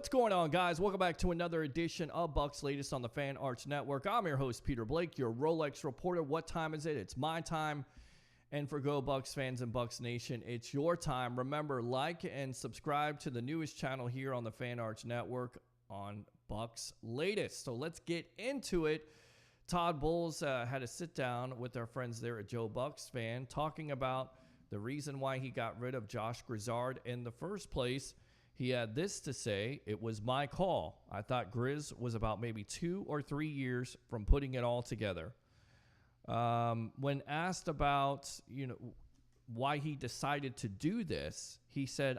What's going on, guys? Welcome back to another edition of Bucs Latest on the Fan Arts Network. I'm your host, Peter Blake, your Rolex reporter. What time is it? It's my time. And for Go Bucs fans and Bucs Nation, it's your time. Remember, like and subscribe to the newest channel here on the Fan Arts Network on Bucs Latest. So let's get into it. Todd Bowles had a sit down with our friends there at Joe Bucs Fan, talking about the reason why he got rid of Josh Grizzard in the first place. He had this to say: "It was my call. I thought Grizz was about maybe 2 or 3 years from putting it all together." When asked about, why he decided to do this, he said,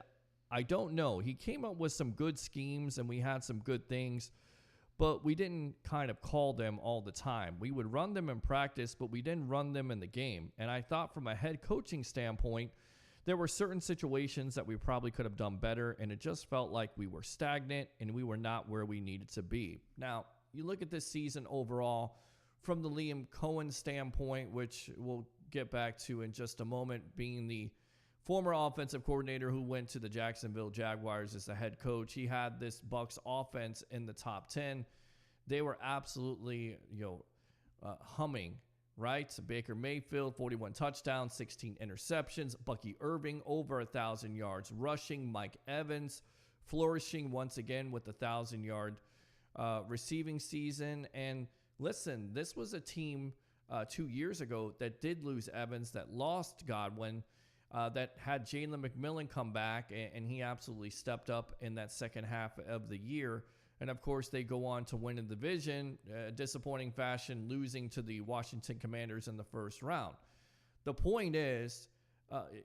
"I don't know. He came up with some good schemes and we had some good things, but we didn't kind of call them all the time. We would run them in practice, but we didn't run them in the game. And I thought from a head coaching standpoint, there were certain situations that we probably could have done better, and it just felt like we were stagnant and we were not where we needed to be." Now, you look at this season overall from the Liam Cohen standpoint, which we'll get back to in just a moment, being the former offensive coordinator who went to the Jacksonville Jaguars as the head coach. He had this Bucs offense in the top 10. They were absolutely, humming. Right? Baker Mayfield, 41 touchdowns, 16 interceptions. Bucky Irving, over 1,000 yards rushing. Mike Evans, flourishing once again with a 1,000-yard receiving season. And listen, this was a team 2 years ago that did lose Evans, that lost Godwin, that had Jalen McMillan come back, and he absolutely stepped up in that second half of the year. And, of course, they go on to win a division, disappointing fashion, losing to the Washington Commanders in the first round. The point is,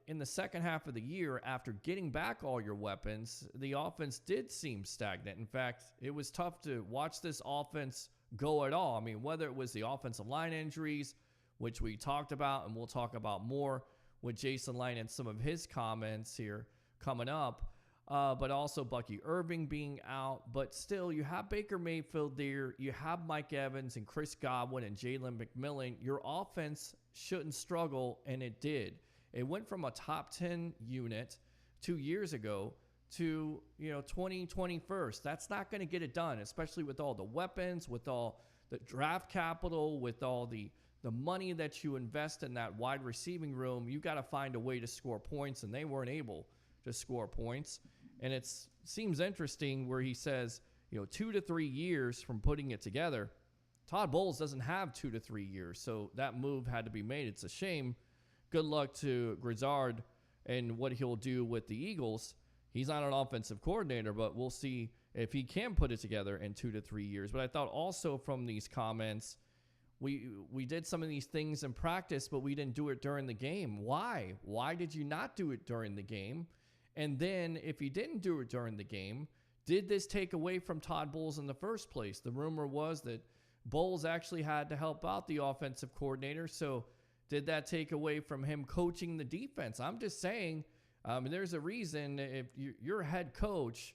in the second half of the year, after getting back all your weapons, the offense did seem stagnant. In fact, it was tough to watch this offense go at all. I mean, whether it was the offensive line injuries, which we talked about, and we'll talk about more with Jason Light and some of his comments here coming up, but also Bucky Irving being out. But still, you have Baker Mayfield there. You have Mike Evans and Chris Godwin and Jalen McMillan. Your offense shouldn't struggle, and it did. It went from a top 10 unit 2 years ago to 21st. That's not going to get it done, especially with all the weapons, with all the draft capital, with all the money that you invest in that wide receiving room. You got to find a way to score points, and they weren't able to score points. And it seems interesting where he says, 2 to 3 years from putting it together. Todd Bowles doesn't have 2 to 3 years, so that move had to be made. It's a shame. Good luck to Grizzard and what he'll do with the Eagles. He's not an offensive coordinator, but we'll see if he can put it together in 2 to 3 years. But I thought also from these comments, we did some of these things in practice, but we didn't do it during the game. Why? Why did you not do it during the game? And then if you didn't do it during the game, did this take away from Todd Bowles in the first place? The rumor was that Bowles actually had to help out the offensive coordinator. So did that take away from him coaching the defense? I'm just saying, there's a reason if you're a head coach,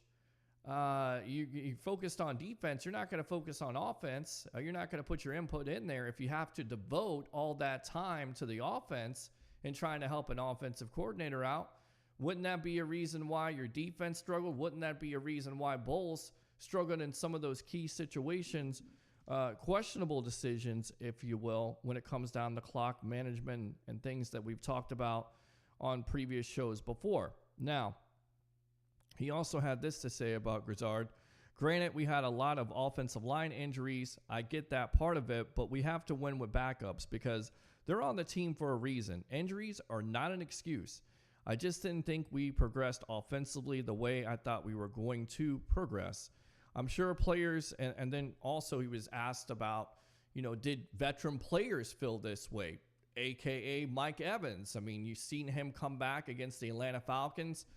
you focused on defense, you're not going to focus on offense. You're not going to put your input in there if you have to devote all that time to the offense and trying to help an offensive coordinator out. Wouldn't that be a reason why your defense struggled? Wouldn't that be a reason why Bowles struggled in some of those key situations, questionable decisions, if you will, when it comes down to clock management and things that we've talked about on previous shows before? Now, he also had this to say about Grizzard. "Granted, we had a lot of offensive line injuries. I get that part of it, but we have to win with backups because they're on the team for a reason. Injuries are not an excuse. I just didn't think we progressed offensively the way I thought we were going to progress. I'm sure players," and then also he was asked about, did veteran players feel this way, a.k.a. Mike Evans? I mean, you've seen him come back against the Atlanta Falcons,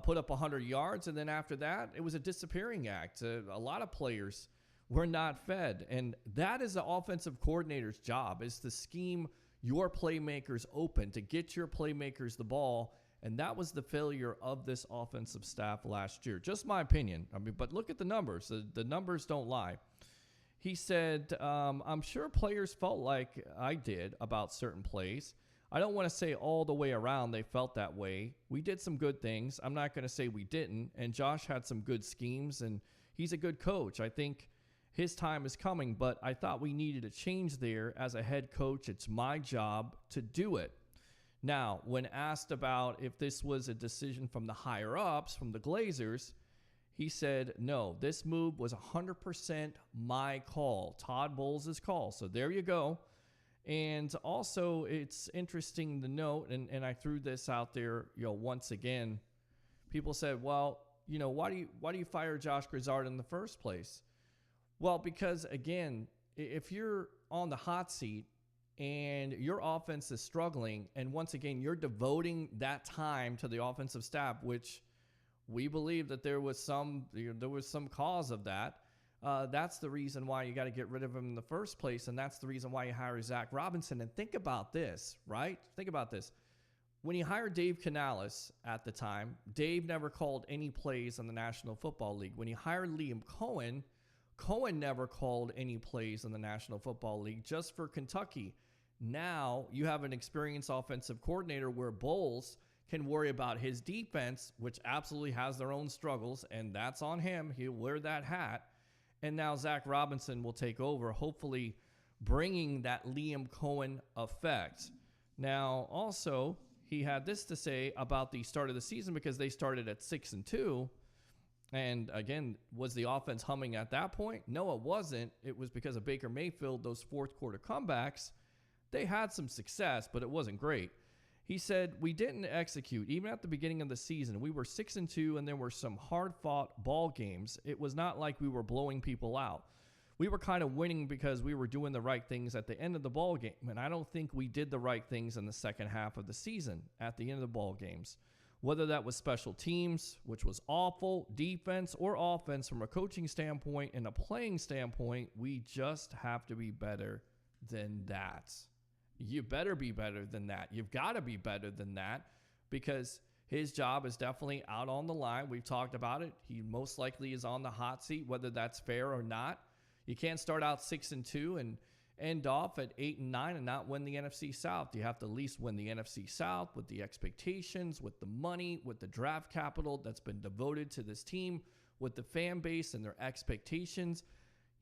put up 100 yards, and then after that, it was a disappearing act. A lot of players were not fed, and that is the offensive coordinator's job, is to scheme your playmakers open, to get your playmakers the ball. And that was the failure of this offensive staff last year. Just my opinion. But look at the numbers. The numbers don't lie. He said, "I'm sure players felt like I did about certain plays. I don't want to say all the way around they felt that way. We did some good things. I'm not going to say we didn't. And Josh had some good schemes, and he's a good coach. I think his time is coming, but I thought we needed a change there as a head coach. It's my job to do it. Now, when asked about if this was a decision from the higher-ups, from the Glazers, he said, no, this move was 100% my call, Todd Bowles' call. So there you go. And also, it's interesting to note, and I threw this out there, once again. People said, well, why do you fire Josh Grizzard in the first place? Well, because again, if you're on the hot seat and your offense is struggling, and once again, you're devoting that time to the offensive staff, which we believe that there was some cause of that. That's the reason why you got to get rid of him in the first place, and that's the reason why you hire Zach Robinson. And think about this, right? Think about this. When you hired Dave Canales at the time, Dave never called any plays in the National Football League. When you hired Liam Cohen, Cohen never called any plays in the National Football League just for Kentucky. Now you have an experienced offensive coordinator where Bowles can worry about his defense, which absolutely has their own struggles, and that's on him. He'll wear that hat. And now Zach Robinson will take over, hopefully bringing that Liam Cohen effect. Now, also, he had this to say about the start of the season, because they started at 6-2. And again, was the offense humming at that point? No, it wasn't. It was because of Baker Mayfield, those fourth quarter comebacks. They had some success, but it wasn't great. He said, we didn't execute. Even at the beginning of the season, we were 6-2, and there were some hard-fought ball games. It was not like we were blowing people out. We were kind of winning because we were doing the right things at the end of the ball game, and I don't think we did the right things in the second half of the season at the end of the ball games. Whether that was special teams, which was awful, defense, or offense from a coaching standpoint and a playing standpoint, we just have to be better than that. You better be better than that. You've got to be better than that, because his job is definitely out on the line. We've talked about it. He most likely is on the hot seat, whether that's fair or not. You can't start out 6-2 and end off at 8-9 and not win the NFC South. You have to at least win the NFC South with the expectations, with the money, with the draft capital that's been devoted to this team, with the fan base and their expectations.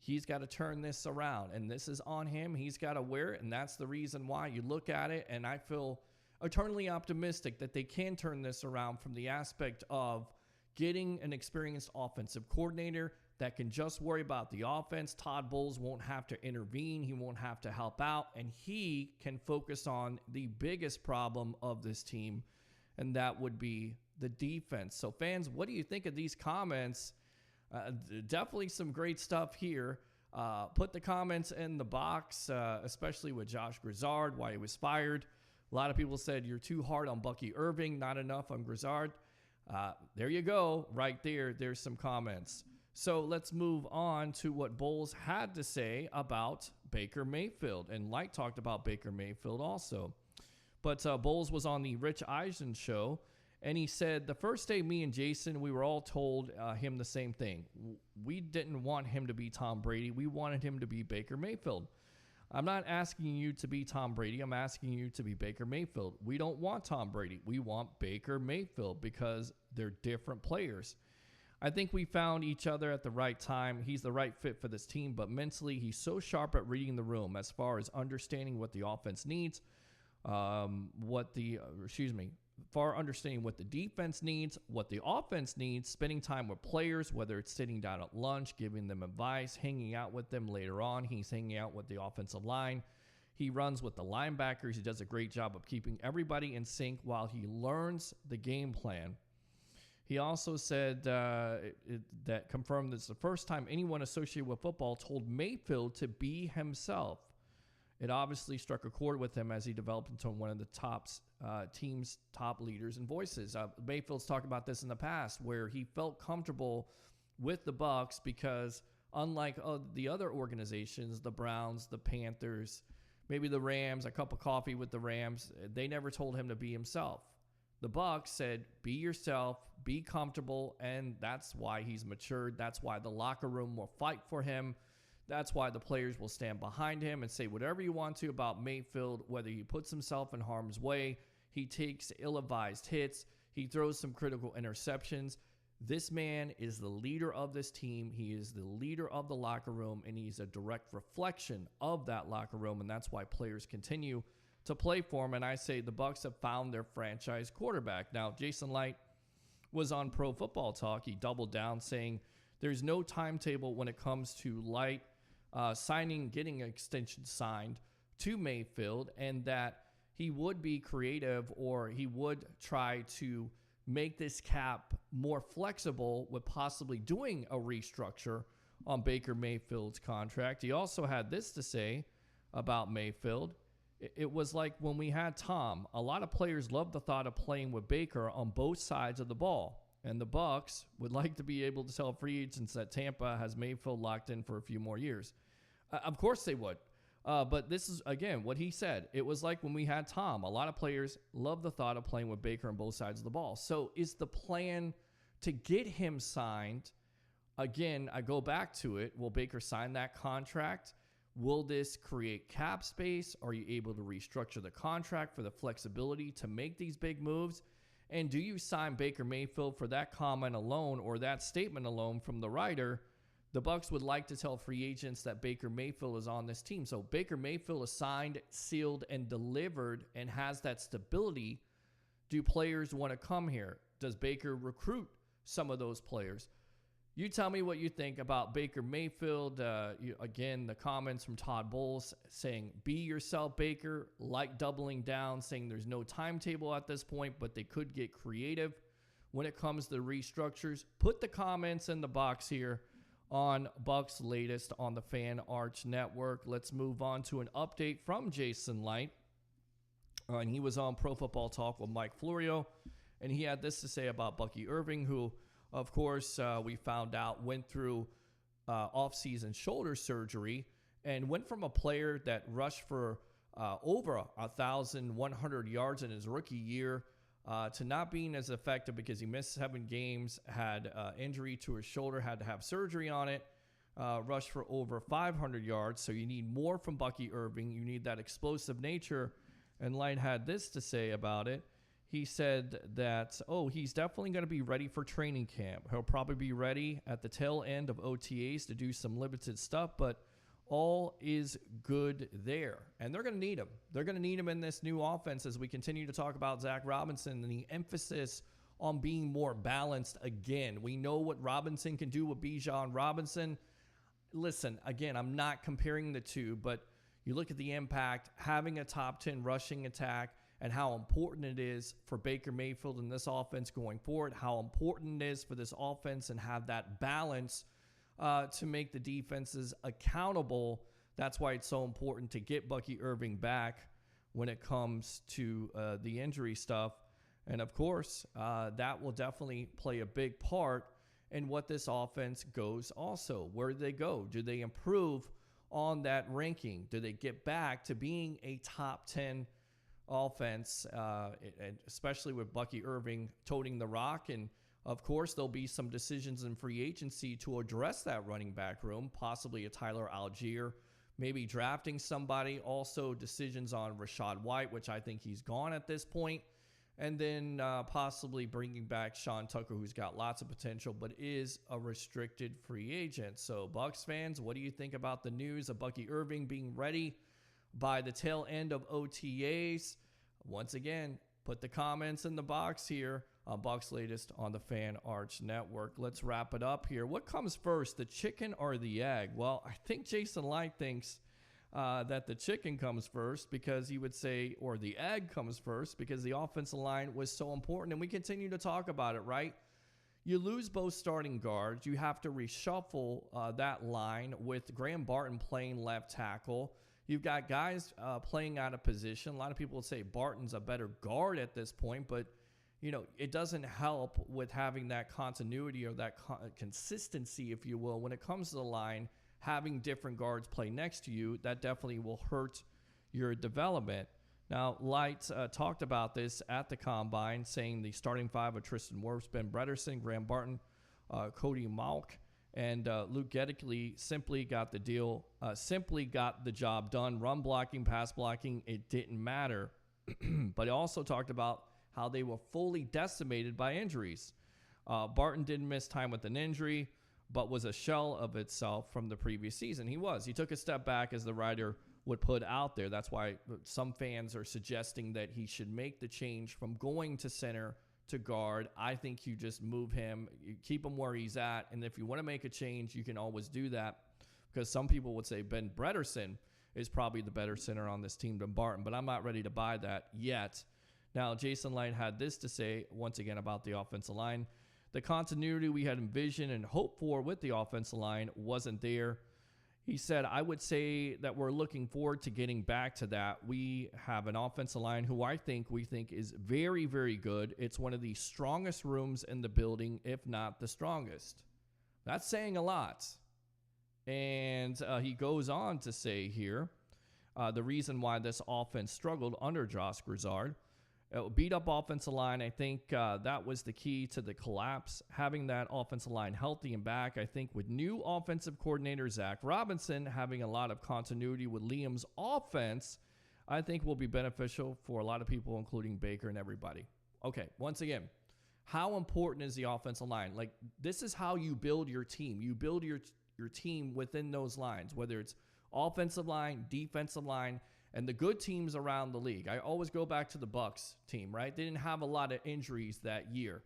He's got to turn this around, and this is on him. He's got to wear it, and that's the reason why you look at it, and I feel eternally optimistic that they can turn this around from the aspect of getting an experienced offensive coordinator that can just worry about the offense. Todd Bowles won't have to intervene. He won't have to help out, and he can focus on the biggest problem of this team, and that would be the defense. So, fans, what do you think of these comments? Definitely some great stuff here. Put the comments in the box, especially with Josh Grizzard, why he was fired. A lot of people said you're too hard on Bucky Irving, not enough on Grizzard. There you go, right there. There's some comments. So let's move on to what Bowles had to say about Baker Mayfield. And Light talked about Baker Mayfield also. But Bowles was on the Rich Eisen show, and he said, the first day me and Jason, we were all told him the same thing. We didn't want him to be Tom Brady. We wanted him to be Baker Mayfield. I'm not asking you to be Tom Brady. I'm asking you to be Baker Mayfield. We don't want Tom Brady. We want Baker Mayfield because they're different players. I think we found each other at the right time. He's the right fit for this team, but mentally he's so sharp at reading the room as far as understanding what the offense needs, far understanding what the defense needs, what the offense needs, spending time with players, whether it's sitting down at lunch, giving them advice, hanging out with them later on. He's hanging out with the offensive line. He runs with the linebackers. He does a great job of keeping everybody in sync while he learns the game plan. He also said that confirmed this the first time anyone associated with football told Mayfield to be himself. It obviously struck a chord with him as he developed into one of the team's top leaders and voices. Mayfield's talked about this in the past, where he felt comfortable with the Bucs because, unlike the other organizations, the Browns, the Panthers, maybe the Rams, a cup of coffee with the Rams, they never told him to be himself. The Bucs said, be yourself, be comfortable, and that's why he's matured. That's why the locker room will fight for him. That's why the players will stand behind him and say whatever you want to about Mayfield, whether he puts himself in harm's way, he takes ill-advised hits, he throws some critical interceptions. This man is the leader of this team. He is the leader of the locker room, and he's a direct reflection of that locker room, and that's why players continue to play for him. And I say the Bucs have found their franchise quarterback. Now, Jason Light was on Pro Football Talk. He doubled down saying there's no timetable when it comes to Light getting an extension signed to Mayfield, and that he would be creative, or he would try to make this cap more flexible with possibly doing a restructure on Baker Mayfield's contract. He also had this to say about Mayfield. It was like when we had Tom, a lot of players loved the thought of playing with Baker on both sides of the ball. And the Bucs would like to be able to tell free agents that Tampa has Mayfield locked in for a few more years. Of course they would. But this is, again, what he said. It was like when we had Tom. A lot of players love the thought of playing with Baker on both sides of the ball. So is the plan to get him signed? Again, I go back to it. Will Baker sign that contract? Will this create cap space? Are you able to restructure the contract for the flexibility to make these big moves? And do you sign Baker Mayfield for that comment alone, or that statement alone from the writer? The Bucs would like to tell free agents that Baker Mayfield is on this team. So Baker Mayfield is signed, sealed, and delivered and has that stability. Do players want to come here? Does Baker recruit some of those players? You tell me what you think about Baker Mayfield. Again, the comments from Todd Bowles saying, be yourself, Baker. Like doubling down, saying there's no timetable at this point, but they could get creative when it comes to restructures. Put the comments in the box here on Bucs Latest on the Fan Arch Network. Let's move on to an update from Jason Light. And he was on Pro Football Talk with Mike Florio, and he had this to say about Bucky Irving, who, of course, we found out went through off-season shoulder surgery and went from a player that rushed for over 1,100 yards in his rookie year to not being as effective because he missed 7 games, had injury to his shoulder, had to have surgery on it, rushed for over 500 yards. So you need more from Bucky Irving. You need that explosive nature. And Light had this to say about it. He said that, he's definitely going to be ready for training camp. He'll probably be ready at the tail end of OTAs to do some limited stuff, but all is good there. And they're going to need him. They're going to need him in this new offense as we continue to talk about Zach Robinson and the emphasis on being more balanced again. We know what Robinson can do with Bijan Robinson. Listen, again, I'm not comparing the two, but you look at the impact, having a top 10 rushing attack, and how important it is for Baker Mayfield in this offense going forward, how important it is for this offense and have that balance to make the defenses accountable. That's why it's so important to get Bucky Irving back when it comes to the injury stuff. And, of course, that will definitely play a big part in what this offense goes also. Where do they go? Do they improve on that ranking? Do they get back to being a top 10 offense, and especially with Bucky Irving toting the rock? And of course, there'll be some decisions in free agency to address that running back room, possibly a Tyler Algier, maybe drafting somebody. Also, decisions on Rachaad White, which I think he's gone at this point. And then possibly bringing back Sean Tucker, who's got lots of potential, but is a restricted free agent. So, Bucs fans, what do you think about the news of Bucky Irving being ready by the tail end of OTAs? Once again, put the comments in the box here on Bucs Latest on the Fan Arch Network. Let's wrap it up here. What comes first, the chicken or the egg? Well, I think Jason Light thinks that the chicken comes first, because he would say, or the egg comes first, because the offensive line was so important. And we continue to talk about it, right? You lose both starting guards. You have to reshuffle that line with Graham Barton playing left tackle. You've got guys playing out of position. A lot of people would say Barton's a better guard at this point, but it doesn't help with having that continuity or that consistency, if you will, when it comes to the line. Having different guards play next to you, that definitely will hurt your development. Now, Light talked about this at the Combine, saying the starting five of Tristan Wirfs, Ben Bredesen, Graham Barton, Cody Malk, And Luke Gedickley simply got the job done. Run blocking, pass blocking, it didn't matter. But he also talked about how they were fully decimated by injuries. Barton didn't miss time with an injury, but was a shell of itself from the previous season. He took a step back, as the writer would put out there. That's why some fans are suggesting that he should make the change from going to center to guard. I think you just move him, you keep him where he's at, and if you want to make a change, you can always do that, because some people would say Ben Bredesen is probably the better center on this team than Barton, but I'm not ready to buy that yet. Now, Jason Light had this to say, once again, about the offensive line. The continuity we had envisioned and hoped for with the offensive line wasn't there. He said, I would say that we're looking forward to getting back to that. We have an offensive line who we think is very, very good. It's one of the strongest rooms in the building, if not the strongest. That's saying a lot. And he goes on to say here, the reason why this offense struggled under Josh Grizzard, beat up offensive line. I think that was the key to the collapse. Having that offensive line healthy and back, I think with new offensive coordinator Zach Robinson having a lot of continuity with Liam's offense, I think will be beneficial for a lot of people, including Baker and everybody. Okay, once again, how important is the offensive line? Like, this is how you build your team. You build your team within those lines, whether it's offensive line, defensive line, and the good teams around the league. I always go back to the Bucs team, right? They didn't have a lot of injuries that year.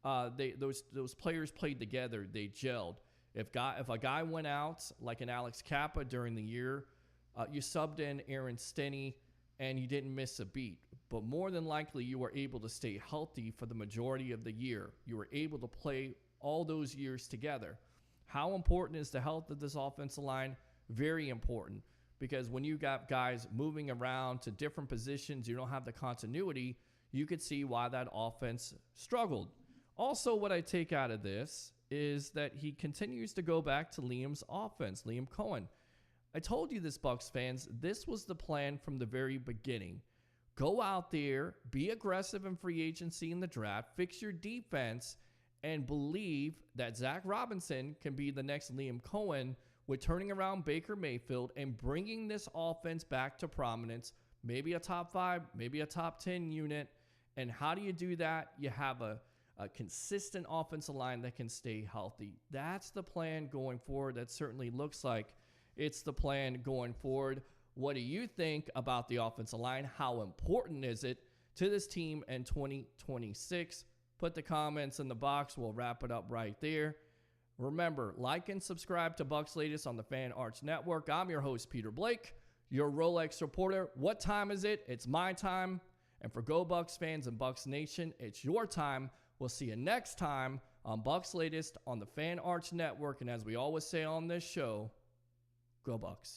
Those players played together. They gelled. If a guy went out, like an Alex Kappa during the year, you subbed in Aaron Stinney, and you didn't miss a beat. But more than likely, you were able to stay healthy for the majority of the year. You were able to play all those years together. How important is the health of this offensive line? Very important. Because when you got guys moving around to different positions, you don't have the continuity, you could see why that offense struggled. Also, what I take out of this is that he continues to go back to Liam's offense, Liam Cohen. I told you this, Bucs fans, this was the plan from the very beginning. Go out there, be aggressive in free agency in the draft, fix your defense, and believe that Zach Robinson can be the next Liam Cohen with turning around Baker Mayfield and bringing this offense back to prominence, maybe a top 5, maybe a top 10 unit. And how do you do that? You have a consistent offensive line that can stay healthy. That's the plan going forward. That certainly looks like it's the plan going forward. What do you think about the offensive line? How important is it to this team in 2026? Put the comments in the box. We'll wrap it up right there. Remember, like and subscribe to Bucs Latest on the Fan Arts Network. I'm your host, Peter Blake, your Rolex reporter. What time is it? It's my time. And for Go Bucs fans and Bucs Nation, it's your time. We'll see you next time on Bucs Latest on the Fan Arts Network. And as we always say on this show, Go Bucs.